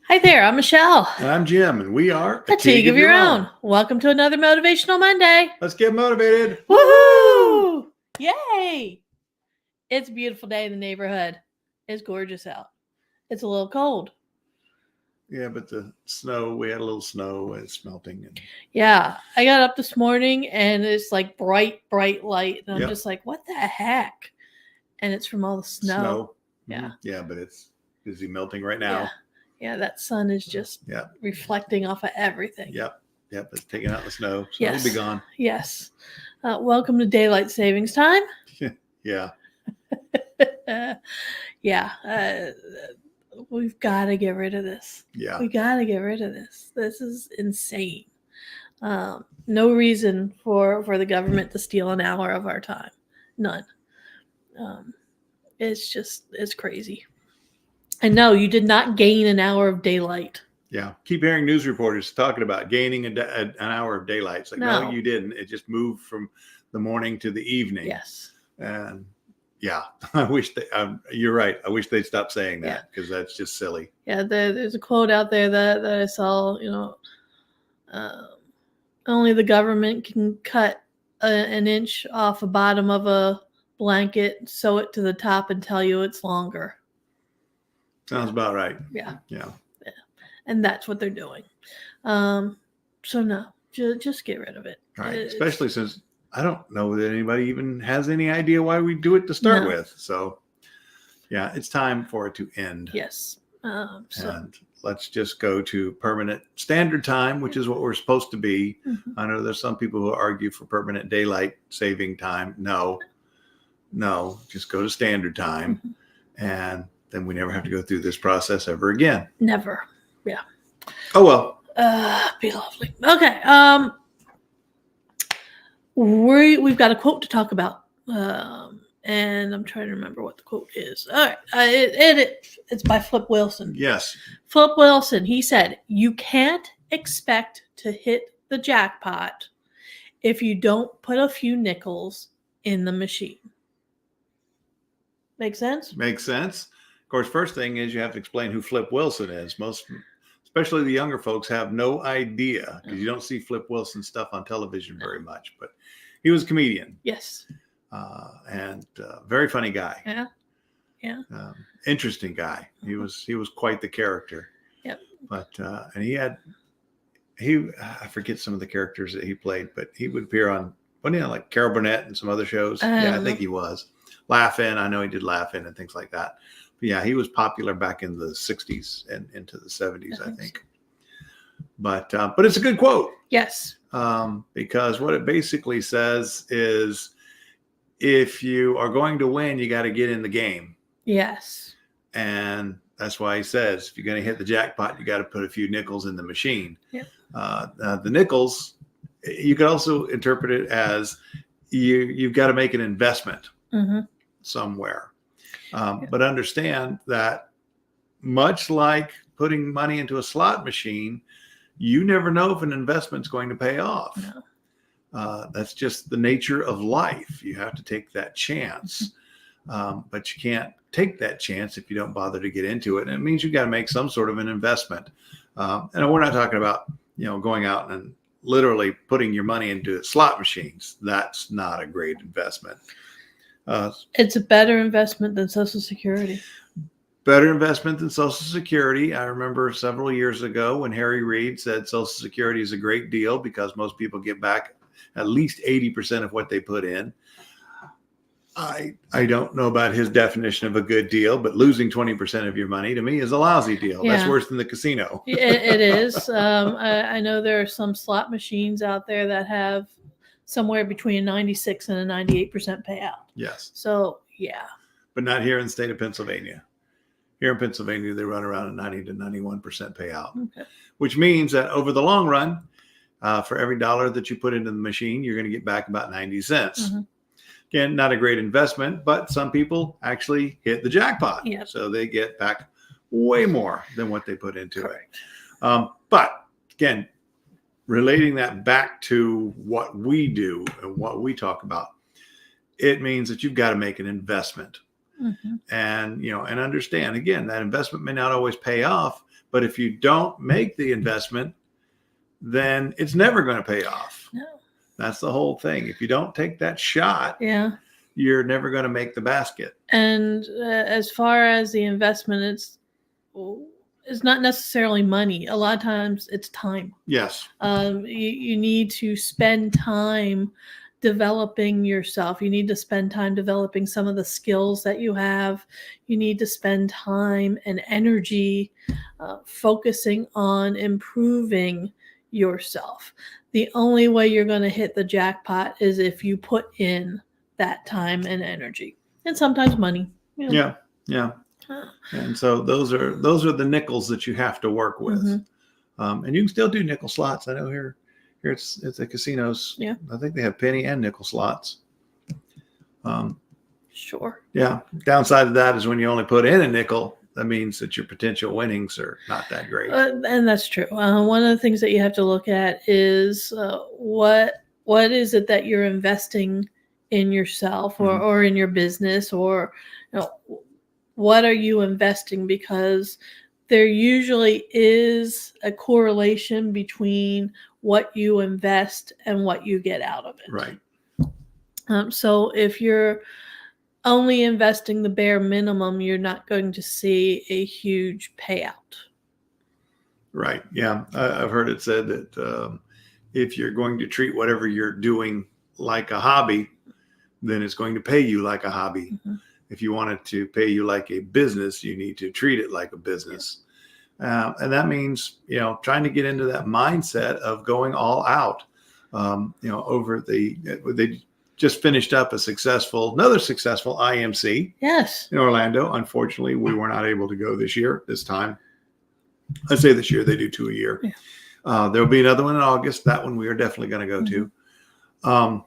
Hi there, I'm Michelle. And I'm Jim, and we are A Tig of Your Own. Welcome to another Motivational Monday. Let's get motivated. Woohoo! Yay! It's a beautiful day in the neighborhood. It's gorgeous out. It's a little cold. Yeah, but the snow, we had a little snow and it's melting. And Yeah, I got up this morning and it's like bright light. And I'm Yep. just like, what the heck? And it's from all the snow. Yeah. Mm-hmm. Yeah, but it's busy melting right now. Yeah, that sun is just reflecting off of everything. Yep, it's taking out the snow. So Yes. It'll be gone. Yes. Welcome to daylight savings time. Yeah. We've got to get rid of this. Yeah. We got to get rid of this. This is insane. No reason for the government to steal an hour of our time. None. It's crazy. And no, you did not gain an hour of daylight. Yeah. Keep hearing news reporters talking about gaining an hour of daylight. It's like, no, you didn't. It just moved from the morning to the evening. Yes. And yeah, I wish you're right. I wish they'd stop saying that because that's just silly. Yeah. There's a quote out there that I saw, only the government can cut an inch off the bottom of a blanket, sew it to the top, and tell you it's longer. Sounds about right. Yeah. Yeah. And that's what they're doing. So no, just get rid of it. Right. Especially since I don't know that anybody even has any idea why we do it to start with. So yeah, it's time for it to end. Yes. And let's just go to permanent standard time, which is what we're supposed to be. Mm-hmm. I know there's some people who argue for permanent daylight saving time. No, just go to standard time. Mm-hmm. And then we never have to go through this process ever again. Never. Yeah. Oh, well. Be lovely. Okay. We've got a quote to talk about. And I'm trying to remember what the quote is. All right. It's by Flip Wilson. Yes. Flip Wilson, he said, "You can't expect to hit the jackpot if you don't put a few nickels in the machine." Make sense? Makes sense. Of course, first thing is you have to explain who Flip Wilson is. Most, especially the younger folks, have no idea because you don't see Flip Wilson stuff on television very much. But he was a comedian. Yes. And very funny guy. Yeah. Interesting guy. He was quite the character. Yep. But and I forget some of the characters that he played, but he would appear on like Carol Burnett and some other shows. I think he was. Laugh-In. I know he did Laugh-In and things like that. But yeah, he was popular back in the 60s and into the 70s, I think. But it's a good quote. Yes. Because what it basically says is if you are going to win, you got to get in the game. Yes. And that's why he says, if you're going to hit the jackpot, you got to put a few nickels in the machine. Yep. The nickels, you could also interpret it as you've got to make an investment somewhere. But understand that much like putting money into a slot machine, you never know if an investment's going to pay off. No. That's just the nature of life. You have to take that chance. But you can't take that chance if you don't bother to get into it. And it means you got to make some sort of an investment. And we're not talking about, going out and literally putting your money into slot machines. That's not a great investment. It's a better investment than Social Security. Better investment than Social Security. I remember several years ago when Harry Reid said Social Security is a great deal because most people get back at least 80% of what they put in. I don't know about his definition of a good deal, but losing 20% of your money to me is a lousy deal. Yeah. That's worse than the casino. It is. I know there are some slot machines out there that have somewhere between a 96 and a 98% payout. Yes. So, yeah. But not here in the state of Pennsylvania. Here in Pennsylvania, they run around a 90 to 91% payout, which means that over the long run, for every dollar that you put into the machine, you're going to get back about 90 cents. Again, not a great investment, but some people actually hit the jackpot. Yep. So they get back way more than what they put into it. But again, relating that back to what we do and what we talk about, it means that you've got to make an investment. And, and understand, again, that investment may not always pay off, But if you don't make the investment, then it's never going to pay off. No. That's the whole thing. If you don't take that shot, Yeah. you're never going to make the basket. And as far as the investment, it's not necessarily money. A lot of times it's time. Yes. You need to spend time developing yourself. You need to spend time developing some of the skills that you have. You need to spend time and energy focusing on improving yourself. The only way you're going to hit the jackpot is if you put in that time and energy, and sometimes money. You know. Yeah. And so those are the nickels that you have to work with. Mm-hmm. And you can still do nickel slots. I know here it's the casinos. Yeah. I think they have penny and nickel slots. Sure. Yeah. Downside of that is when you only put in a nickel, that means that your potential winnings are not that great. And that's true. One of the things that you have to look at is what is it that you're investing in yourself or in your business, or what are you investing? Because there usually is a correlation between what you invest and what you get out of it. Right. So if you're only investing the bare minimum, you're not going to see a huge payout. Right. Yeah. I've heard it said that if you're going to treat whatever you're doing like a hobby, then it's going to pay you like a hobby. Mm-hmm. If you want it to pay you like a business, you need to treat it like a business. And that means, trying to get into that mindset of going all out. They just finished up another successful IMC. Yes. In Orlando. Unfortunately, we were not able to go this time. I say this year, they do 2 a year. Yeah. There'll be another one in August. That one we are definitely going to go to.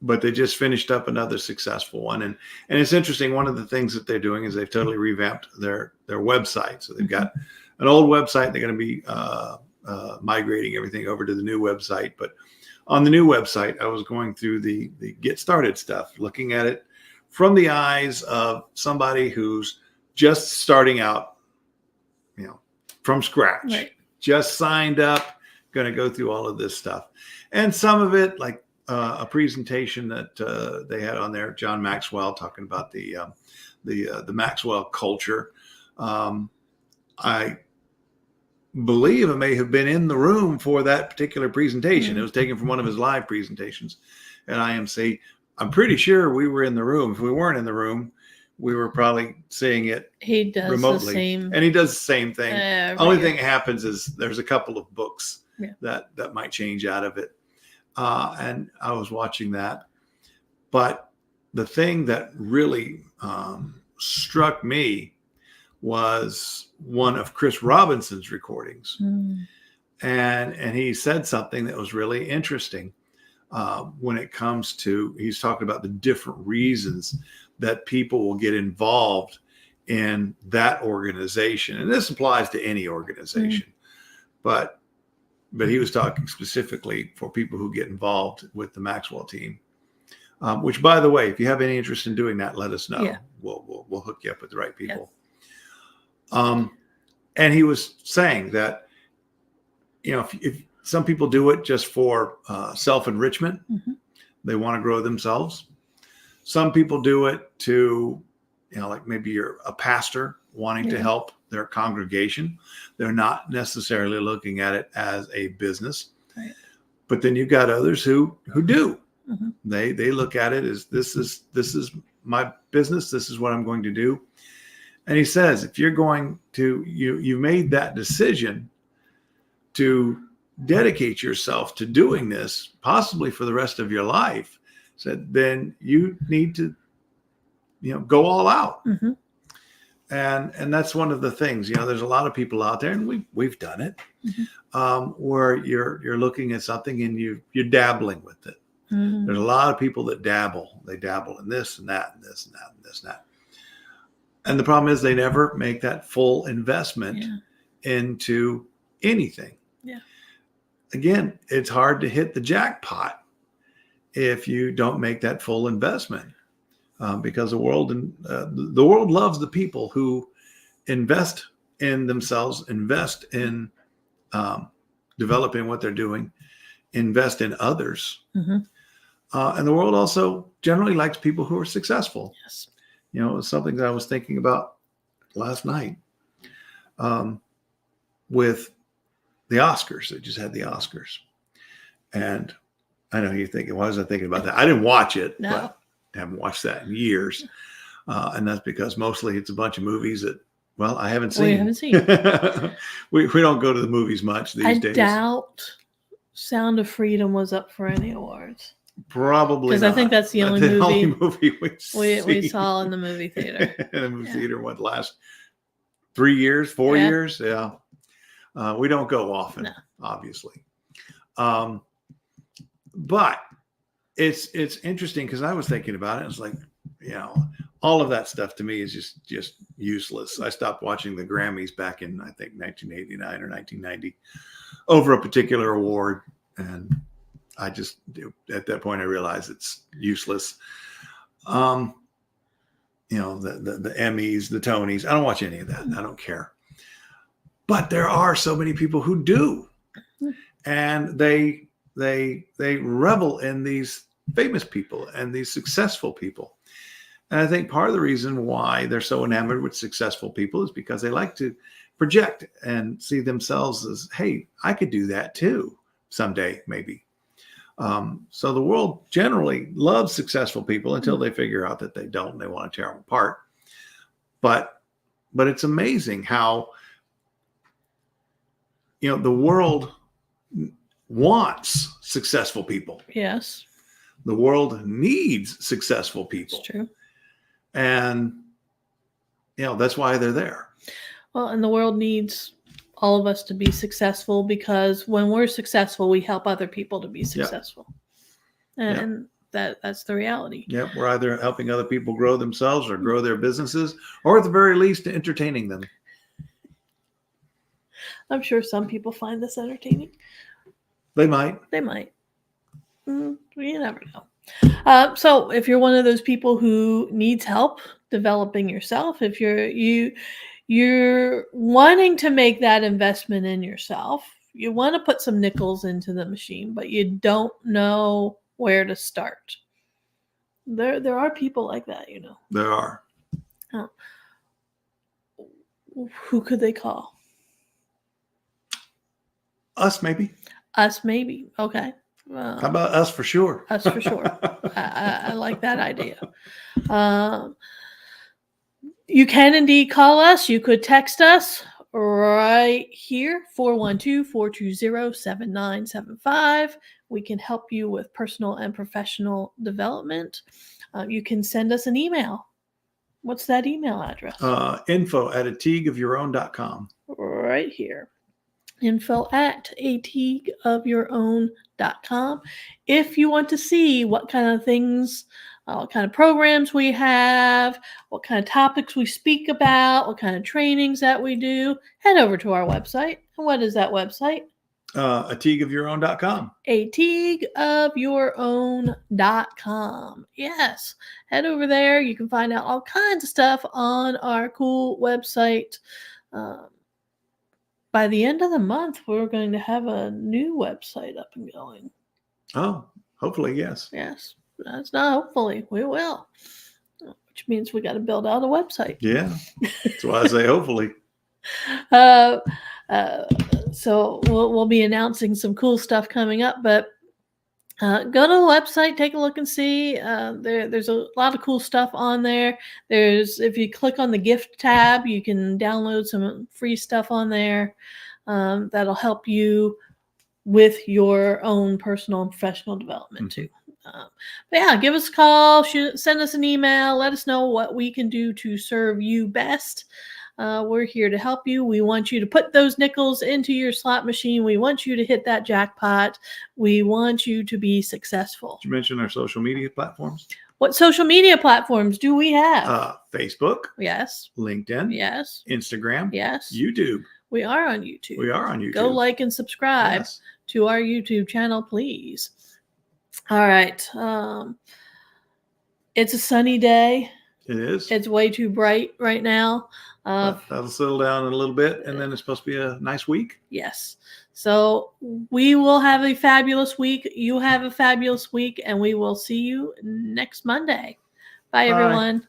But they just finished up another successful one. And it's interesting. One of the things that they're doing is they've totally revamped their website. So they've got an old website. They're going to be migrating everything over to the new website. But on the new website, I was going through the get started stuff, looking at it from the eyes of somebody who's just starting out, from scratch, right. Just signed up, going to go through all of this stuff. And some of it, like a presentation that they had on there, John Maxwell talking about the Maxwell culture. I believe I may have been in the room for that particular presentation. Mm-hmm. It was taken from one of his live presentations at IMC. I'm pretty sure we were in the room. If we weren't in the room, we were probably seeing it remotely. And he does the same thing. Only thing that happens is there's a couple of books that might change out of it. And I was watching that. But the thing that really struck me was one of Chris Robinson's recordings. And he said something that was really interesting when it comes to, he's talking about the different reasons that people will get involved in that organization. And this applies to any organization. But he was talking specifically for people who get involved with the Maxwell team, which, by the way, if you have any interest in doing that, let us know. Yeah. We'll hook you up with the right people. Yeah. And he was saying that, if some people do it just for self-enrichment, they want to grow themselves. Some people do it to, like maybe you're a pastor wanting to help their congregation. They're not necessarily looking at it as a business. Right. But then you've got others who do. They look at it as this is my business. This is what I'm going to do. And he says, if you're going to, you made that decision to dedicate yourself to doing this, possibly for the rest of your life, said, then you need to, go all out. And that's one of the things, there's a lot of people out there, and we've done it, where you're looking at something and you're dabbling with it. There's a lot of people that dabble. They dabble in this and that and this and that and this and that. And the problem is they never make that full investment into anything. Yeah. Again, it's hard to hit the jackpot if you don't make that full investment, because the world loves the people who invest in themselves, invest in developing what they're doing, invest in others. Mm-hmm. And the world also generally likes people who are successful. Yes. You know, it's something that I was thinking about last night with the Oscars. They just had the Oscars. And I know you're thinking, why was I thinking about that? I didn't watch it, No. but I haven't watched that in years. And that's because mostly it's a bunch of movies that, well, I haven't seen. We haven't seen. we don't go to the movies much these days. I doubt Sound of Freedom was up for any awards. Probably because I think that's the only movie we saw in the movie theater. In the movie theater, what, last 3 years, 4 years? Yeah. We don't go often, obviously. But it's interesting because I was thinking about it. It's like, you know, all of that stuff to me is just useless. I stopped watching the Grammys back in, I think, 1989 or 1990 over a particular award. And I just, at that point, I realized it's useless. You know, the Emmys, the Tonys, I don't watch any of that. I don't care. But there are so many people who do. And they revel in these famous people and these successful people. And I think part of the reason why they're so enamored with successful people is because they like to project and see themselves as, hey, I could do that too someday, maybe. So the world generally loves successful people until they figure out that they don't, and they want to tear them apart. But it's amazing how, you know, the world wants successful people. Yes. The world needs successful people. It's true. And, you know, that's why they're there. Well, and the world needs all of us to be successful because when we're successful, we help other people to be successful. Yep. And that's the reality. Yep. We're either helping other people grow themselves or grow their businesses, or at the very least, entertaining them. I'm sure some people find this entertaining. They might. They might. You never know. So if you're one of those people who needs help developing yourself, if you're wanting to make that investment in yourself, you want to put some nickels into the machine, but you don't know where to start. There are people like that, you know. There are. Who could they call? Us, maybe. Us, maybe. Okay. How about us for sure? Us for sure. I like that idea. You can indeed call us. You could text us right here, 412-420-7975. We can help you with personal and professional development. You can send us an email. What's that email address? info@ateagueofyourown.com. Right here. info@ateagueofyourown.com. If you want to see what kind of things, what kind of programs we have, what kind of topics we speak about, what kind of trainings that we do, head over to our website. And what is that website? ateagueofyourown.com. ateagueofyourown.com. Yes. Head over there. You can find out all kinds of stuff on our cool website. By the end of the month, we're going to have a new website up and going. Oh, hopefully, yes. Yes. That's not hopefully. We will. Which means we got to build out a website. Yeah. That's why I say hopefully. So we'll be announcing some cool stuff coming up, but go to the website, take a look and see. There's a lot of cool stuff on there. If you click on the gift tab, you can download some free stuff on there that'll help you with your own personal and professional development too. But yeah, give us a call, send us an email, let us know what we can do to serve you best. We're here to help you. We want you to put those nickels into your slot machine. We want you to hit that jackpot. We want you to be successful. Did you mention our social media platforms? What social media platforms do we have? Facebook. Yes. LinkedIn. Yes. Instagram. Yes. YouTube. We are on YouTube. We are on YouTube. Go like and subscribe to our YouTube channel, please. All right. It's a sunny day. It is. It's way too bright right now. But that'll settle down in a little bit, and then it's supposed to be a nice week. Yes. So we will have a fabulous week. You have a fabulous week, and we will see you next Monday. Bye, Bye. everyone.